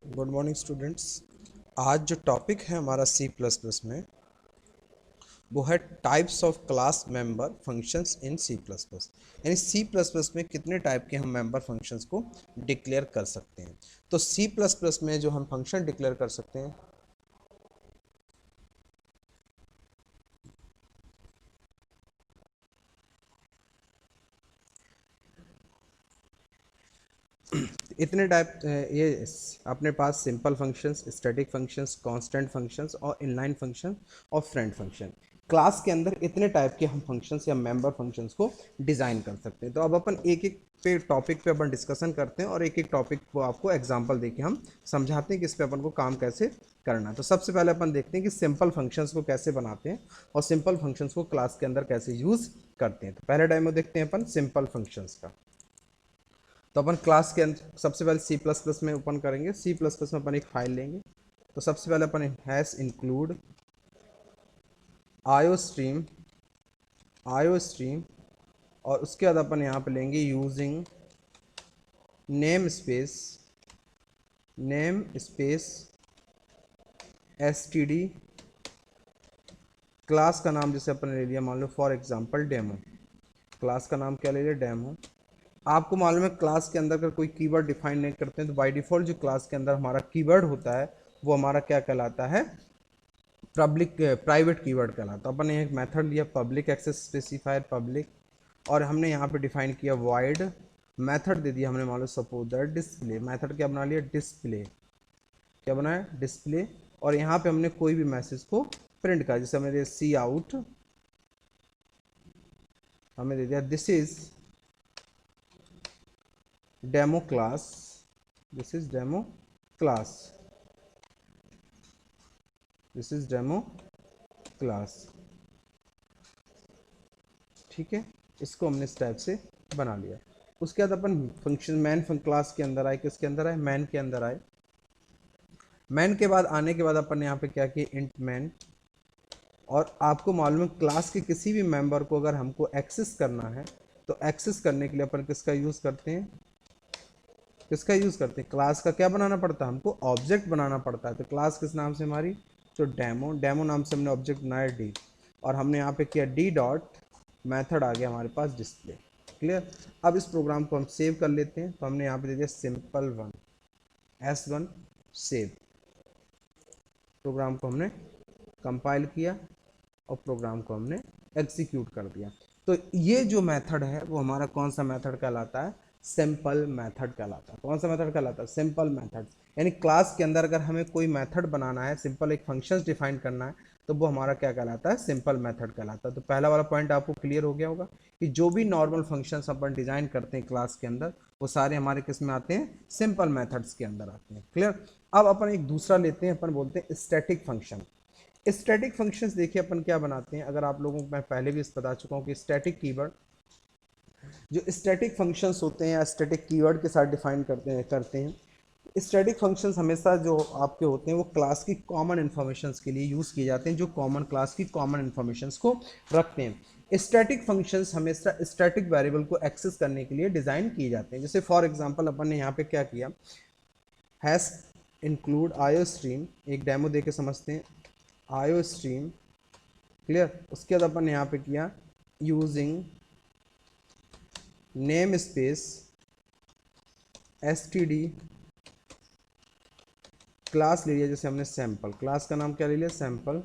Good morning students. आज जो topic है हमारा सी प्लस प्लस में वो है types of class member functions in C plus plus. यानी सी प्लस प्लस में कितने टाइप के हम मेंबर फंक्शंस को डिक्लेयर कर सकते हैं। तो सी प्लस प्लस में जो हम फंक्शन डिक्लेयर कर सकते हैं, इतने टाइप ये अपने पास simple functions, static functions, constant functions और इनलाइन फंक्शन और फ्रेंड फंक्शन। क्लास के अंदर इतने टाइप के हम फंक्शंस या मेंबर फंक्शंस को डिज़ाइन कर सकते हैं। तो अब अपन एक एक पे टॉपिक पे अपन डिस्कशन करते हैं और एक एक टॉपिक को आपको एग्जांपल देके हम समझाते हैं कि इस पे अपन को काम कैसे करना है। तो सबसे पहले अपन देखते हैं कि सिंपल फंक्शंस को कैसे बनाते हैं और सिंपल फंक्शंस को क्लास के अंदर कैसे यूज़ करते हैं। तो पहले डेमो देखते हैं अपन सिंपल फंक्शंस का। तो अपन क्लास के अंदर सबसे पहले सी प्लस प्लस में ओपन करेंगे। सी प्लस प्लस में अपन एक फाइल लेंगे। तो सबसे पहले अपन हैश इंक्लूड आयो स्ट्रीम और उसके बाद अपन यहाँ पे लेंगे using name space STD. Class का नाम जैसे अपन ने ले लिया, मान लो फॉर एग्जांपल डेमो। क्लास का नाम क्या ले लिया, डेमो। आपको मालूम है क्लास के अंदर अगर कोई कीवर्ड डिफाइन नहीं करते हैं तो बाय डिफॉल्ट जो क्लास के अंदर हमारा कीवर्ड होता है वो हमारा क्या कहलाता है, पब्लिक प्राइवेट कीवर्ड कहलाता है। अपन ने एक मेथड लिया पब्लिक एक्सेस स्पेसिफायर पब्लिक, और हमने यहाँ पे डिफाइन किया वॉइड मेथड दे दिया हमने, मान लो सपोज दैट डिस्प्ले। मेथड क्या बना लिया, डिस्प्ले। क्या बनाया, डिस्प्ले। और यहाँ पे हमने कोई भी मैसेज को प्रिंट करा, जैसे हमने दिया सी आउट, हमें दे दिया this is demo class, this is demo class, this is demo class. ठीक है, इसको हमने इस टाइप से बना लिया। उसके बाद अपन फंक्शन मैन क्लास के अंदर आए, किसके अंदर आए, मैन के अंदर आए। मैन के बाद आने के बाद अपन यहाँ पे क्या किया, इंट मैन। और आपको मालूम है क्लास के किसी भी मेंबर को अगर हमको एक्सेस करना है तो एक्सेस करने के लिए अपन किसका यूज़ करते हैं, किसका यूज़ करते हैं, क्लास का क्या बनाना पड़ता है, हमको ऑब्जेक्ट बनाना पड़ता है। तो क्लास किस नाम से हमारी, तो डेमो, डेमो नाम से हमने ऑब्जेक्ट बनाया डी, और हमने यहाँ पे किया डी डॉट मैथड आ गया हमारे पास डिस्प्ले। क्लियर। अब इस प्रोग्राम को हम सेव कर लेते हैं। तो हमने यहाँ पे दे दिया simple one S1 save. Programme को हमने कंपाइल किया और प्रोग्राम को हमने एग्जीक्यूट कर दिया। तो ये जो मेथड है वो हमारा कौन सा मेथड कहलाता है, सिंपल मेथड कहलाता है। कौन सा मेथड कहलाता है, सिंपल मेथड। यानी क्लास के अंदर अगर हमें कोई मेथड बनाना है, सिंपल एक फंक्शन डिफाइन करना है, तो वो हमारा क्या कहलाता है, सिंपल मेथड कहलाता है। तो पहला वाला पॉइंट आपको क्लियर हो गया होगा कि जो भी नॉर्मल फंक्शंस अपन डिजाइन करते हैं क्लास के अंदर वो सारे हमारे किस में आते हैं, सिंपल मेथड्स के अंदर आते हैं। क्लियर। अब अपन एक दूसरा लेते हैं, अपन बोलते हैं स्टैटिक फंक्शन। स्टैटिक फंक्शंस देखिए अपन क्या बनाते हैं, अगर आप लोगों को मैं पहले भी इस बता चुका हूँ कि स्टैटिक कीवर्ड, जो स्टैटिक फंक्शंस होते हैं या स्टैटिक कीवर्ड के साथ डिफाइन करते हैं। स्टैटिक फंक्शंस हमेशा जो आपके होते हैं वो क्लास की कॉमन इन्फॉर्मेशंस के लिए यूज़ किए जाते हैं, जो कॉमन क्लास की कॉमन इन्फॉर्मेशंस को रखते हैं। स्टैटिक फंक्शंस हमेशा स्टैटिक वेरिएबल को एक्सेस करने के लिए डिज़ाइन किए जाते हैं। जैसे फॉर एग्जांपल अपन ने यहाँ पे क्या किया, हैश इंक्लूड आयो स्ट्रीम, एक डेमो दे के समझते हैं, आयो स्ट्रीम। क्लियर। उसके बाद अपन ने यहाँ पे किया using name space STD, class ले लिया जैसे हमने सैंपल, क्लास का नाम क्या ले लिया, सैंपल।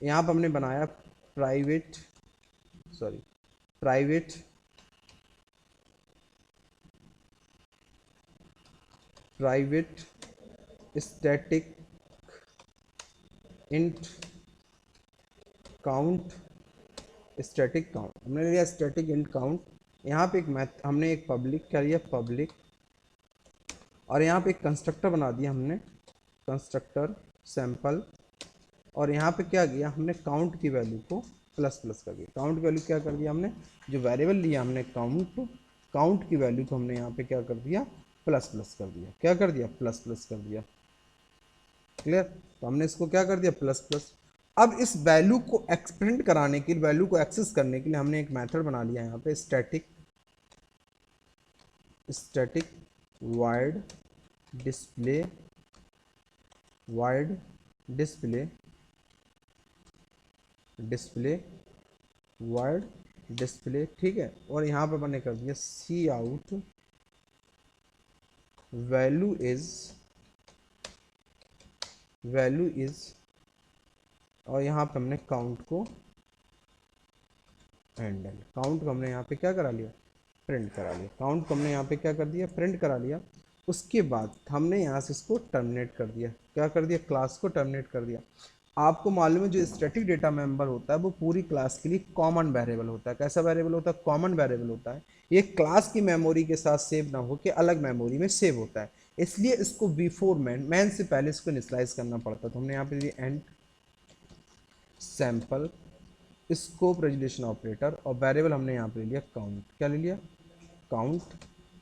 यहाँ पर हमने बनाया private, sorry private private static int count, static count हमने ले लिया, स्टैटिक इंट काउंट। यहाँ पे एक मैथ हमने एक पब्लिक क्या लिया, पब्लिक, और यहाँ पे एक कंस्ट्रक्टर बना दिया हमने, कंस्ट्रक्टर सैंपल। और यहाँ पे क्या किया हमने, काउंट की वैल्यू को प्लस प्लस कर दिया। काउंट की वैल्यू क्या कर दिया हमने, जो वेरिएबल लिया हमने काउंट, काउंट की वैल्यू को हमने यहाँ पे क्या कर दिया, प्लस प्लस कर दिया। क्या कर दिया, प्लस प्लस कर दिया। क्लियर। तो हमने इसको क्या कर दिया, प्लस प्लस। अब इस वैल्यू को एक्सप्रिंट कराने के लिए, वैल्यू को एक्सेस करने के लिए हमने एक मेथड बना लिया यहाँ पे static, static void display void display, display void display, ठीक है। और यहाँ पे मैंने कर दिया cout value is, value is, और यहाँ पे हमने काउंट को हैंडल, काउंट को हमने यहाँ पे क्या करा लिया, प्रिंट करा लिया। काउंट को हमने यहाँ पे क्या कर दिया, प्रिंट करा लिया। उसके बाद हमने यहाँ से इसको टर्मिनेट कर दिया, क्या कर दिया, क्लास को टर्मिनेट कर दिया। आपको मालूम है जो स्टैटिक डेटा मेंबर होता है वो पूरी क्लास के लिए कॉमन वेरिएबल होता है। कैसा वेरिएबल होता है, कॉमन वेरिएबल होता है। ये क्लास की मेमोरी के साथ सेव ना हो के अलग मेमोरी में सेव होता है, इसलिए इसको बिफोर मैन से पहले इसको इनिशियलाइज करना पड़ता है। तो हमने यहाँ पे दिया and sample scope resolution operator, और वेरिएबल हमने यहाँ पे ले लिया काउंट, क्या ले लिया, काउंट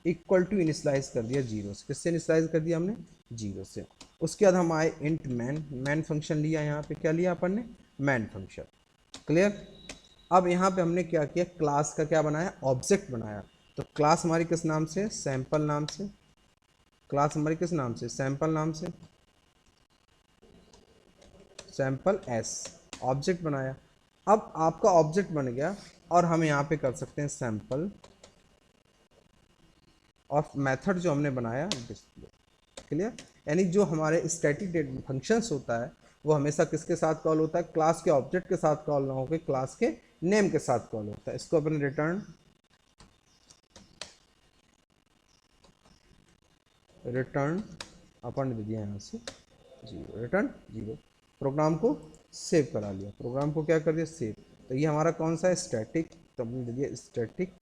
इक्वल टू इनिशियलाइज कर दिया जीरो से। किससे इनिशियलाइज कर दिया हमने, जीरो से। उसके बाद हम आए इंट मैन, मैन फंक्शन लिया, यहाँ पे क्या लिया अपन ने, मैन फंक्शन, क्लियर। अब यहाँ पे हमने क्या किया, क्लास का क्या बनाया, ऑब्जेक्ट बनाया। तो क्लास हमारी किस नाम से, सैंपल नाम से, क्लास हमारी किस नाम से, सैंपल नाम से, सैंपल एस, ऑब्जेक्ट बनाया। अब आपका ऑब्जेक्ट बन गया और हम यहाँ पे कर सकते हैं सैंपल और मेथड जो हमने बनाया डिस्प्ले, क्लियर। यानी जो हमारे स्टैटिक फंक्शंस होता है वो हमेशा किसके साथ कॉल होता है, क्लास के ऑब्जेक्ट के साथ कॉल ना होकर क्लास के नेम के साथ कॉल होता है। इसको अपन रिटर्न, रिटर्न अपन दे दिया यहाँ से जीरो, रिटर्न जीरो। प्रोग्राम को सेव करा लिया, प्रोग्राम को क्या कर दिया, सेव। तो ये हमारा कौन सा है, स्टैटिक, तो हमने दे दिया स्टैटिक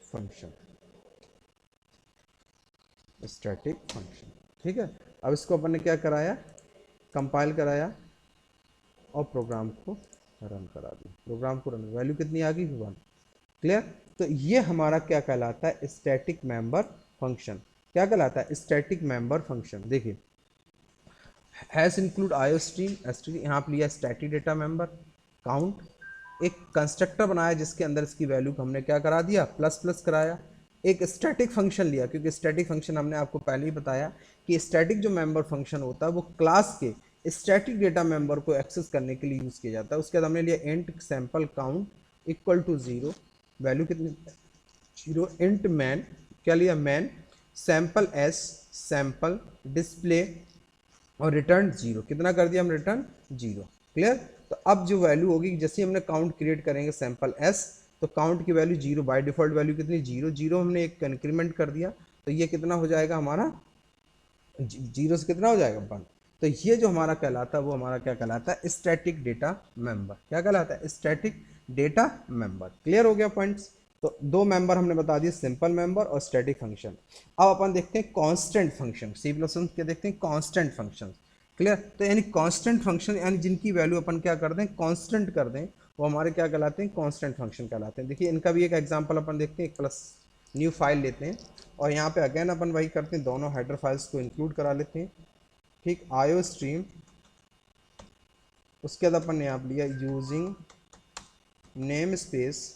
फंक्शन, स्टैटिक फंक्शन, ठीक है। अब इसको अपन ने क्या कराया, कंपाइल कराया और प्रोग्राम को रन करा दिया। प्रोग्राम को रन, वैल्यू कितनी आ गई, 1, क्लियर। तो ये हमारा क्या कहलाता है, स्टैटिक मेंबर फंक्शन। क्या कहलाता है, स्टैटिक मेंबर फंक्शन। देखिए hash include IO stream, stream यहाँ पे लिया स्टैटिक डेटा मेंबर, काउंट, एक कंस्ट्रक्टर बनाया जिसके अंदर इसकी वैल्यू को हमने क्या करा दिया, प्लस प्लस कराया। एक स्टैटिक फंक्शन लिया, क्योंकि स्टैटिक फंक्शन हमने आपको पहले ही बताया कि स्टैटिक जो मेंबर फंक्शन होता है वो क्लास के स्टैटिक डेटा मेंबर को एक्सेस करने के लिए यूज़ किया जाता है। उसके बाद हमने लिया int sample count equal to zero, value कितनी, जीरो। इंट मैन, क्या लिया, main sample S, sample display और रिटर्न जीरो, कितना कर दिया हम, रिटर्न जीरो, क्लियर। तो अब जो वैल्यू होगी, जैसे हमने काउंट क्रिएट करेंगे सैंपल एस, तो काउंट की value zero, by default value कितनी, जीरो, जीरो हमने एक इंक्रीमेंट कर दिया, तो ये कितना हो जाएगा हमारा, जीरो से कितना हो जाएगा, 1। तो ये जो हमारा कहलाता है वो हमारा क्या कहलाता है, स्टैटिक डेटा मेंबर। क्या कहलाता है, स्टैटिक डेटा मेंबर। क्लियर हो गया पॉइंट्स। तो दो मेंबर हमने बता दिए, सिंपल मेंबर और स्टैटिक फंक्शन। अब अपन देखते हैं कांस्टेंट फंक्शन, सी प्लस के देखते हैं कांस्टेंट फंक्शन, क्लियर। तो यानी कांस्टेंट फंक्शन, यानी जिनकी वैल्यू अपन क्या कर दें, कांस्टेंट कर दें, वो हमारे क्या कहलाते हैं, कांस्टेंट फंक्शन कहलाते हैं। देखिए इनका भी एक एग्जांपल अपन देखते हैं, एक प्लस न्यू फाइल लेते हैं और यहाँ पे अगेन अपन वही करते हैं, दोनों हेडर फाइल्स को इंक्लूड करा लेते हैं, ठीक। आईओ स्ट्रीम, उसके बाद अपन ने यहाँ लिया using name space,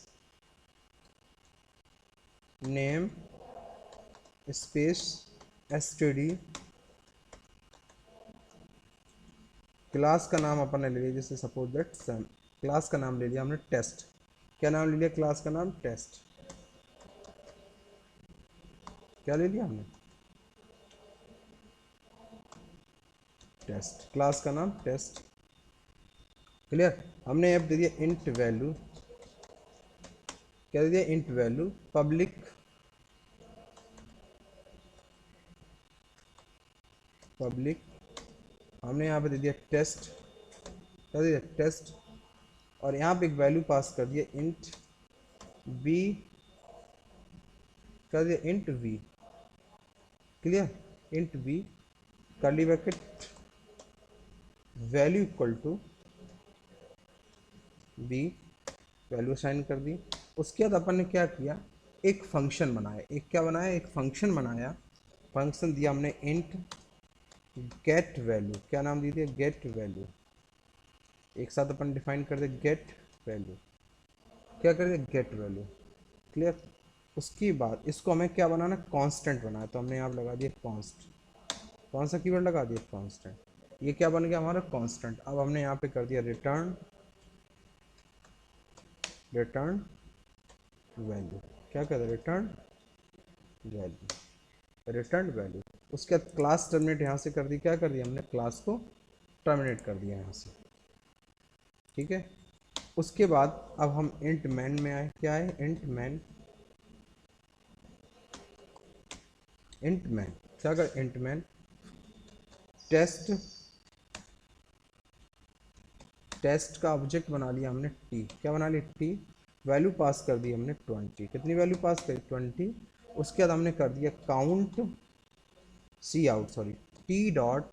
name space STD, class का नाम अपन ने ले लिया, जैसे सपोज दैट क्लास का नाम ले लिया हमने टेस्ट। क्या नाम ले लिया, क्लास का नाम टेस्ट, क्या ले लिया हमने, टेस्ट, क्लास का नाम टेस्ट, क्लियर। हमने अब दे दिया इंट वैल्यू, क्या दे दिया, इंट वैल्यू पब्लिक, पब्लिक हमने यहाँ पे दे दिया टेस्ट, क्या दे दिया, टेस्ट। और यहाँ पे एक वैल्यू पास कर दिया इंट बी, कर दिया int V, clear. Int V curly bracket value equal to B, value assign कर दी। उसके बाद अपन ने क्या किया, एक फंक्शन बनाया, एक क्या बनाया, एक फंक्शन बनाया। फंक्शन दिया हमने इंट गेट वैल्यू, क्या नाम दे दिया, गेट वैल्यू। एक साथ अपन डिफाइन कर दे गेट वैल्यू, क्या कर दिया, गेट वैल्यू, क्लियर। उसके बाद इसको हमें क्या बनाना, कांस्टेंट बनाया, तो हमने यहाँ लगा दिया कॉन्स्ट, कौन सा कीवर्ड लगा दिया, कांस्टेंट। ये क्या बन गया हमारा कांस्टेंट। अब हमने यहाँ पे कर दिया रिटर्न वैल्यू। क्या कहते हैं रिटर्न वैल्यू। उसके बाद क्लास टर्मिनेट यहाँ से कर दी, क्या कर दिया हमने क्लास को टर्मिनेट कर दिया यहाँ से, ठीक है। उसके बाद अब हम इंट मैन में आए, क्या है इंट मैन क्या कर इंट मैन टेस्ट का ऑब्जेक्ट बना लिया हमने टी, क्या बना लिया टी, वैल्यू पास कर दी हमने 20, कितनी वैल्यू पास करी 20। उसके बाद हमने कर दिया count T dot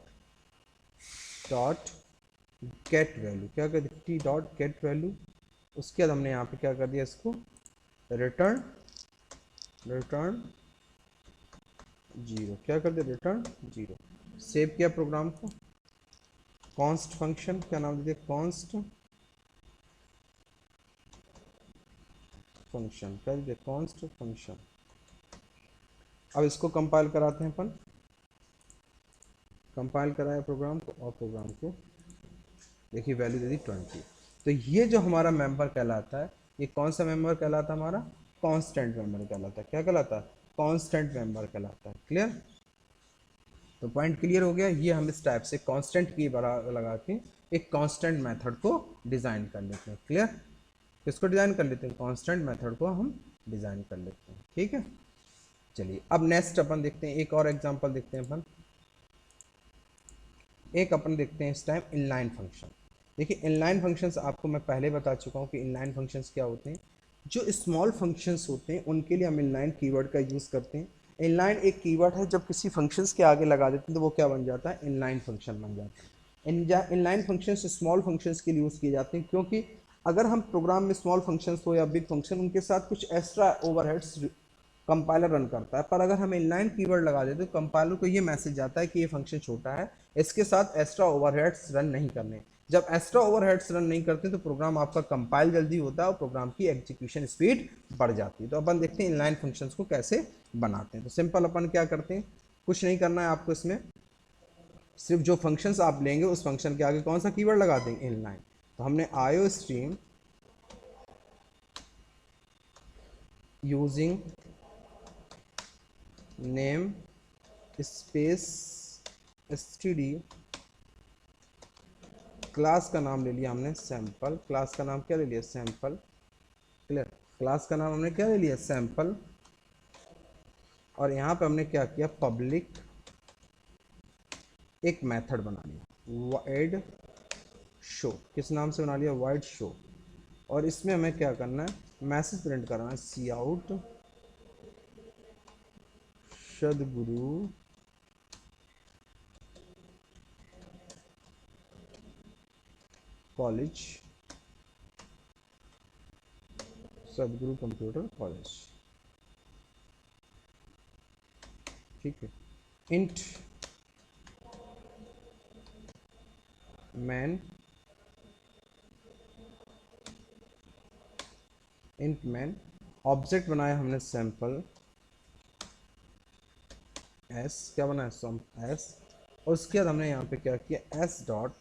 get value, क्या कर दिया टी डॉट गेट वैल्यू। उसके बाद हमने यहाँ पे क्या कर दिया इसको रिटर्न 0, क्या कर दिया रिटर्न 0। सेव किया प्रोग्राम को, कॉन्स्ट फंक्शन, क्या नाम दीजिए कॉन्स्ट फंक्शन, क्या दीजिए कॉन्स्ट फंक्शन। अब इसको कंपाइल कराते हैं अपन, कंपाइल कराया प्रोग्राम को और प्रोग्राम को देखिए वैल्यू दे दी 20। तो ये जो हमारा मेंबर कहलाता है, ये कौन सा मेंबर कहलाता है हमारा कांस्टेंट मेंबर कहलाता है। क्या कहलाता है कांस्टेंट मेंबर कहलाता है। क्लियर, तो पॉइंट क्लियर हो गया। ये हम इस टाइप से कांस्टेंट की बड़ा लगा के एक कांस्टेंट मेथड को डिज़ाइन कर लेते हैं। क्लियर, किसको डिज़ाइन कर लेते हैं कांस्टेंट मेथड को हम डिज़ाइन कर लेते हैं, ठीक है। चलिए अब नेक्स्ट अपन देखते हैं, एक और एग्जांपल देखते हैं अपन, एक अपन देखते हैं इस टाइम इनलाइन फंक्शन। देखिए इनलाइन फंक्शंस आपको मैं पहले बता चुका हूँ कि इनलाइन फंक्शंस क्या होते हैं। जो स्मॉल फंक्शंस होते हैं उनके लिए हम इनलाइन कीवर्ड का यूज़ करते हैं। इनलाइन एक कीवर्ड है, जब किसी फंक्शंस के आगे लगा देते हैं तो वो क्या बन जाता है इनलाइन फंक्शन बन जाता है। इनलाइन फंक्शंस स्मॉल फंक्शंस के लिए यूज़ किए जाते हैं, क्योंकि अगर हम प्रोग्राम में स्मॉल फंक्शंस हो या बिग फंक्शन, उनके साथ कुछ एक्स्ट्रा ओवरहेड्स कंपाइलर रन करता है। पर अगर हम इनलाइन कीवर्ड लगा देते तो कंपाइलर को ये मैसेज आता है कि ये फंक्शन छोटा है, इसके साथ एक्स्ट्रा ओवरहेड्स रन नहीं करने। जब एक्स्ट्रा ओवरहेड्स रन नहीं करते तो प्रोग्राम आपका कंपाइल जल्दी होता है और प्रोग्राम की एग्जीक्यूशन स्पीड बढ़ जाती है। तो अपन देखते हैं इनलाइन फंक्शंस को कैसे बनाते हैं। तो सिंपल अपन क्या करते हैं, कुछ नहीं करना है आपको इसमें, सिर्फ जो फंक्शंस आप लेंगे उस फंक्शन के आगे कौन सा कीवर्ड लगा देंगे इनलाइन। तो हमने आयो stream using name space std, class का नाम ले लिया हमने सैंपल, क्लास का नाम क्या ले लिया सैंपल। क्लियर, क्लास का नाम हमने क्या ले लिया सैंपल। और यहाँ पे हमने क्या किया पब्लिक एक मेथड बना लिया वाइड शो, किस नाम से बना लिया वाइड शो। और इसमें हमें क्या करना है मैसेज प्रिंट करना है सी आउट सदगुरु कॉलेज, सदगुरु कंप्यूटर कॉलेज, ठीक है। इंट मैन ऑब्जेक्ट बनाया हमने सैंपल एस, क्या बनाया सम एस। और उसके बाद हमने यहाँ पे क्या किया एस डॉट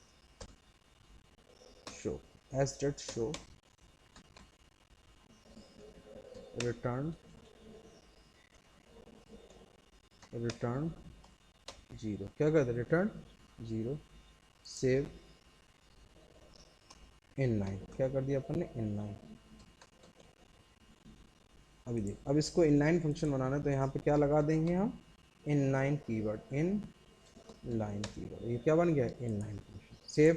शो रिटर्न 0, क्या कहते रिटर्न 0। सेव इनलाइन, क्या कर दिया अपन ने इनलाइन। अभी देख, अब इसको इनलाइन फंक्शन बनाना है तो यहाँ पे क्या लगा देंगे हम इनलाइन कीवर्ड, ये क्या बन गया इनलाइन फंक्शन। सेव,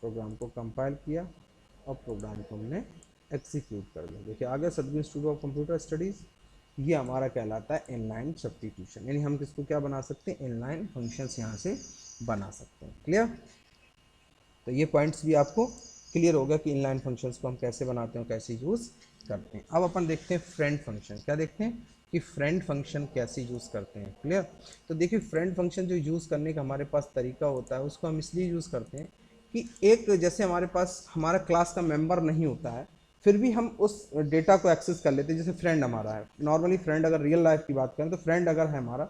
प्रोग्राम को कंपाइल किया और प्रोग्राम को हमने एग्जीक्यूट कर दिया। देखिए आगे सदगुरु इंस्टीट्यूट ऑफ कंप्यूटर स्टडीज़, ये हमारा कहलाता है इनलाइन सब्स्टिट्यूशन, यानी हम किसको क्या बना सकते हैं इनलाइन फंक्शंस यहाँ से बना सकते हैं। क्लियर, तो ये पॉइंट्स भी आपको क्लियर होगा कि इनलाइन फंक्शंस को हम कैसे बनाते हैं, कैसे यूज़ करते हैं। अब अपन देखते हैं फ्रेंड फंक्शन, क्या देखते हैं कि फ्रेंड फंक्शन कैसे यूज़ करते हैं। क्लियर, तो देखिए फ्रेंड फंक्शन जो यूज़ करने का हमारे पास तरीका होता है उसको हम इसलिए यूज़ करते हैं कि एक जैसे हमारे पास हमारा क्लास का मेंबर नहीं होता है, फिर भी हम उस डेटा को एक्सेस कर लेते हैं। जैसे फ्रेंड हमारा है, नॉर्मली फ्रेंड अगर रियल लाइफ की बात करें तो फ्रेंड अगर है हमारा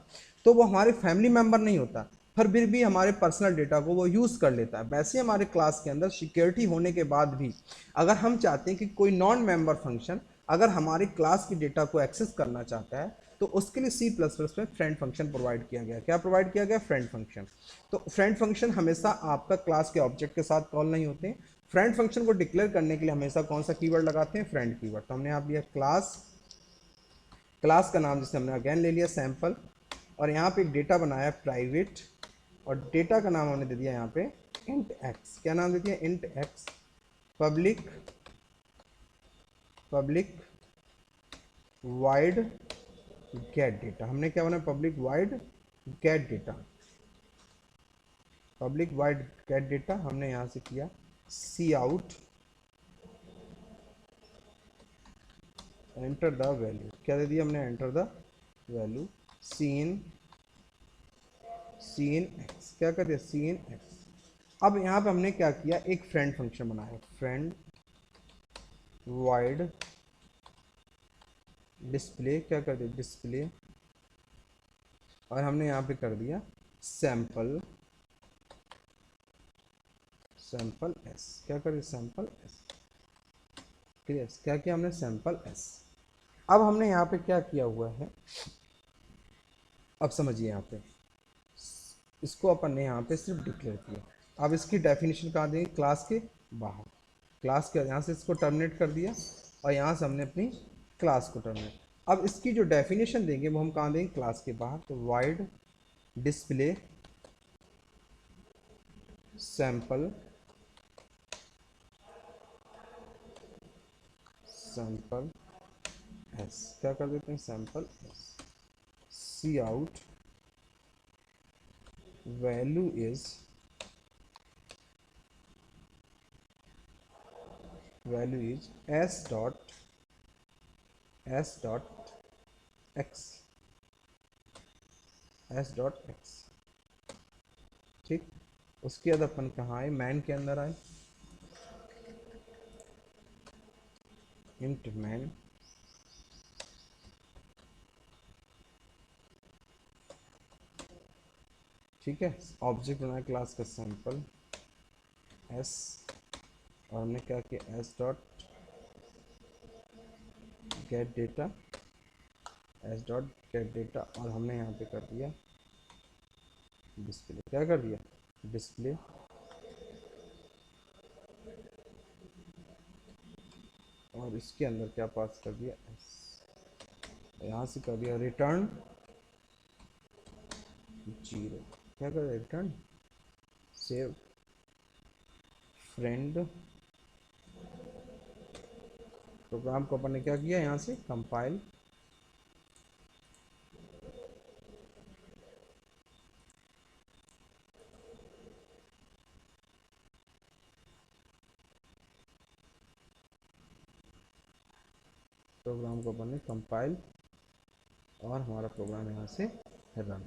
तो वो हमारे फैमिली मेंबर नहीं होता, पर फिर भी हमारे पर्सनल डेटा को वो यूज़ कर लेता है। वैसे हमारे क्लास के अंदर सिक्योरिटी होने के बाद भी अगर हम चाहते हैं कि कोई नॉन मेंबर फंक्शन अगर हमारी क्लास की डेटा को एक्सेस करना चाहता है तो उसके लिए C++ में फ्रेंड फंक्शन प्रोवाइड किया गया। क्या प्रोवाइड किया गया? Friend function. तो फ्रेंड फंक्शन हमेशा आपका क्लास के ऑब्जेक्ट के साथ कॉल नहीं होते हैं। फ्रेंड फंक्शन को डिक्लेयर करने के लिए हमेशा कौन सा कीवर्ड लगाते हैं? Friend keyword. तो हमने यहाँ लिया क्लास, क्लास का नाम जैसे हमने अगेन ले लिया सैम्पल, और यहाँ पे एक डेटा बनाया प्राइवेट, और डेटा का नाम हमने दे दिया यहाँ पे इंट एक्स। क्या नाम दे दिया? Int X. Public void get data. हमने क्या बनाया? Public void get data. Public void get data हमने यहाँ से किया cout enter the value. क्या दे दिया हमने? Enter the value cin X. क्या कर दिया? Cin X. अब यहाँ पे हमने क्या किया? एक फ्रेंड फंक्शन बनाया, फ्रेंड वाइड डिस्प्ले। क्या कर दिया? डिस्प्ले। और हमने यहाँ पे कर दिया सैंपल एस। क्या कर दिया? Sample S. क्लियर? क्या किया हमने? Sample S. अब हमने यहाँ पे क्या किया हुआ है, अब समझिए। यहाँ पे इसको अपन ने यहाँ पे सिर्फ डिक्लेयर किया। अब इसकी डेफिनेशन कहाँ देंगे? क्लास के बाहर। क्लास के यहाँ से इसको टर्मिनेट कर दिया और यहाँ से हमने अपनी क्लास को टर्मिनेट। अब इसकी जो डेफिनेशन देंगे वो हम कहाँ देंगे? क्लास के बाहर। तो वाइड डिस्प्ले सैंपल एस। क्या कर देते हैं? Sample S. Cout value is S dot X. ठीक। उसके बाद अपन कहाँ आए? मैन के अंदर आए, इंट मैन। ठीक है। ऑब्जेक्ट बनाया क्लास का सैंपल एस, और हमने क्या किया? एस डॉट गेट डेटा, और हमने यहाँ पे कर दिया डिस्प्ले। क्या कर दिया? डिस्प्ले। और इसके अंदर क्या पास कर दिया? एस। यहाँ से कर दिया रिटर्न 0। क्या कर दिया? Return save friend. प्रोग्राम को अपन ने क्या किया? यहाँ से कंपाइल, प्रोग्राम को अपन ने कंपाइल, और हमारा प्रोग्राम यहाँ से रन।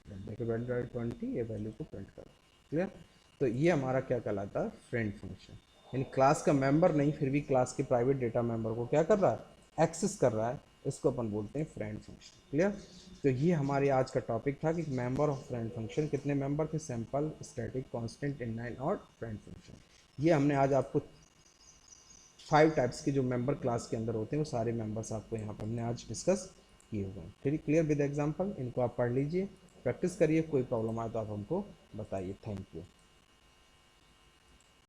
देखिए वैल्यू 20, ये वैल्यू को प्रिंट कर। क्लियर? तो ये हमारा क्या कहलाता है? Friend function. यानी क्लास का मेंबर नहीं, फिर भी क्लास के प्राइवेट डेटा मेंबर को क्या कर रहा है? एक्सेस कर रहा है। इसको अपन बोलते हैं फ्रेंड फंक्शन। क्लियर? तो ये हमारे आज का टॉपिक था कि मेंबर ऑफ फ्रेंड फंक्शन कितने मेंबर थे? सैंपल, स्टैटिक, कांस्टेंट, इनलाइन और फ्रेंड फंक्शन। ये हमने आज आपको 5 टाइप्स के जो मेंबर क्लास के अंदर होते हैं वो सारे मेंबर्स आपको यहाँ पर हमने आज डिस्कस किए हुए हैं। ठीक है? Clear with example. इनको आप पढ़ लीजिए, प्रैक्टिस करिए। कोई प्रॉब्लम आए तो आप हमको बताइए। Thank you.